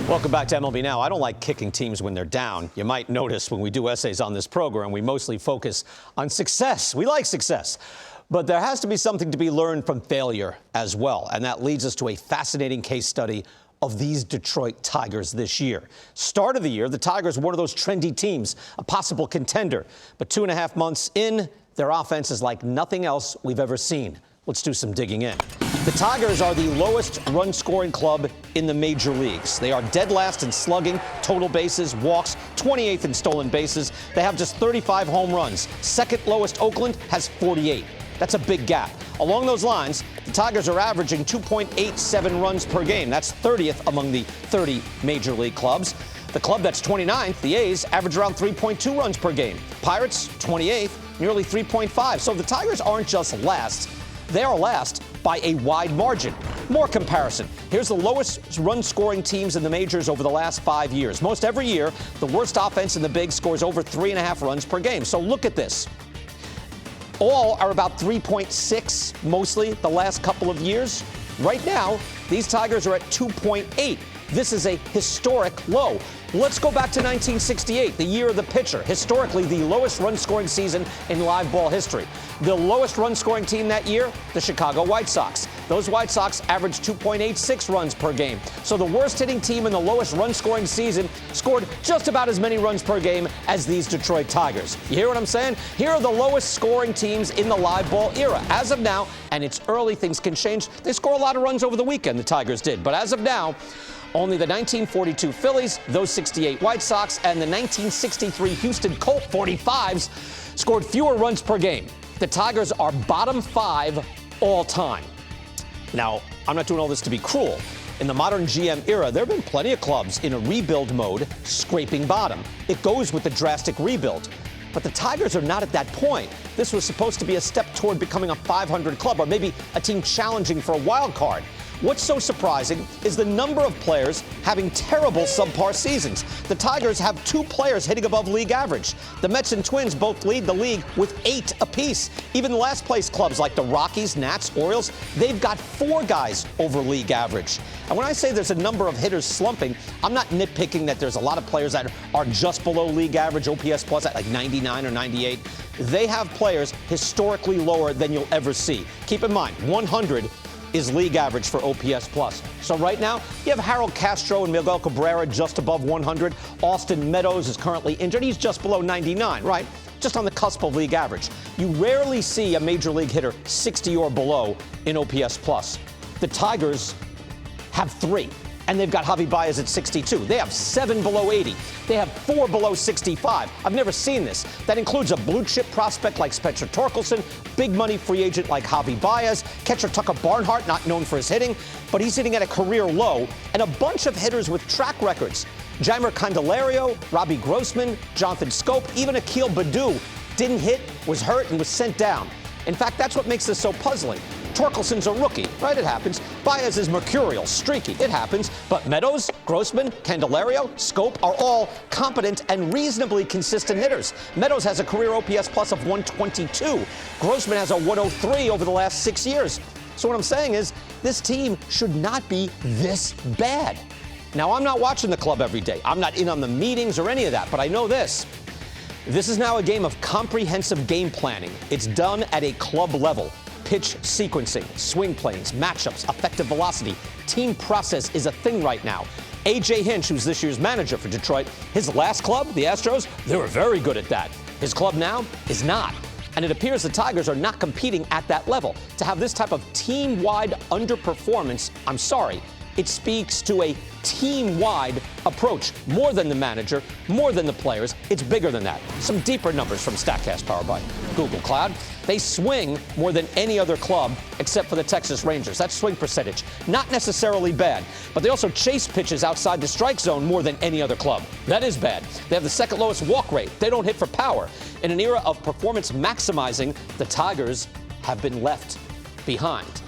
Welcome back to MLB Now. I don't like kicking teams when they're down. You might notice when we do essays on this program, we mostly focus on success. We like success. But there has to be something to be learned from failure as well. And that leads us to a fascinating case study of these Detroit Tigers this year. Start of the year, the Tigers were one of those trendy teams, a possible contender. But 2.5 months in, their offense is like nothing else we've ever seen. Let's do some digging in. The Tigers are the lowest run-scoring club in the major leagues. They are dead last in slugging, total bases, walks, 28th in stolen bases. They have just 35 home runs. Second lowest Oakland has 48. That's a big gap. Along those lines, the Tigers are averaging 2.87 runs per game. That's 30th among the 30 major league clubs. The club that's 29th, the A's, average around 3.2 runs per game. Pirates, 28th, nearly 3.5. So the Tigers aren't just last. They are last by a wide margin. More comparison. Here's the lowest run-scoring teams in the majors over the last 5 years. Most every year, the worst offense in the big scores over 3.5 runs per game. So look at this. All are about 3.6, mostly, the last couple of years. Right now, these Tigers are at 2.8. This is a historic low. Let's go back to 1968, the year of the pitcher. Historically, the lowest run-scoring season in live ball history. The lowest run-scoring team that year, the Chicago White Sox. Those White Sox averaged 2.86 runs per game. So the worst-hitting team in the lowest run-scoring season scored just about as many runs per game as these Detroit Tigers. You hear what I'm saying? Here are the lowest-scoring teams in the live ball era. As of now, and it's early, things can change. They score a lot of runs over the weekend, the Tigers did. But as of now, only the 1942 Phillies, those 68 White Sox, and the 1963 Houston Colt 45s scored fewer runs per game. The Tigers are bottom 5 all time. Now, I'm not doing all this to be cruel. In the modern GM era, there have been plenty of clubs in a rebuild mode scraping bottom. It goes with the drastic rebuild. But the Tigers are not at that point. This was supposed to be a step toward becoming a 500 club, or maybe a team challenging for a wild card. What's so surprising is the number of players having terrible subpar seasons. The Tigers have 2 players hitting above league average. The Mets and Twins both lead the league with 8 apiece. Even the last place clubs like the Rockies, Nats, Orioles, they've got 4 guys over league average. And when I say there's a number of hitters slumping, I'm not nitpicking that there's a lot of players that are just below league average, OPS plus at like 99 or 98. They have players historically lower than you'll ever see. Keep in mind, 100 is league average for OPS plus. So right now, you have Harold Castro and Miguel Cabrera just above 100. Austin Meadows is currently injured. He's just below 99, right? Just on the cusp of league average. You rarely see a major league hitter 60 or below in OPS plus. The Tigers have 3. And they've got Javi Baez at 62. They have 7 below 80. They have 4 below 65. I've never seen this. That includes a blue-chip prospect like Spencer Torkelson, big money free agent like Javi Baez, catcher Tucker Barnhart, not known for his hitting, but he's hitting at a career low, and a bunch of hitters with track records. Jeimer Candelario, Robbie Grossman, Jonathan Scope, even Akil Baddoo didn't hit, was hurt, and was sent down. In fact, that's what makes this so puzzling. Torkelson's a rookie, right? It happens. Baez is mercurial, streaky. It happens. But Meadows, Grossman, Candelario, Scope are all competent and reasonably consistent hitters. Meadows has a career OPS plus of 122. Grossman has a 103 over the last 6 years. So what I'm saying is this team should not be this bad. Now, I'm not watching the club every day. I'm not in on the meetings or any of that, but I know this. This is now a game of comprehensive game planning. It's done at a club level. Pitch sequencing, swing planes, matchups, effective velocity. Team process is a thing right now. A.J. Hinch, who's this year's manager for Detroit, his last club, the Astros, they were very good at that. His club now is not. And it appears the Tigers are not competing at that level. To have this type of team-wide underperformance, I'm sorry, it speaks to a team-wide approach. More than the manager, more than the players. It's bigger than that. Some deeper numbers from StatCast powered by Google Cloud. They swing more than any other club except for the Texas Rangers. That's swing percentage. Not necessarily bad, but they also chase pitches outside the strike zone more than any other club. That is bad. They have the second lowest walk rate. They don't hit for power. In an era of performance maximizing, the Tigers have been left behind.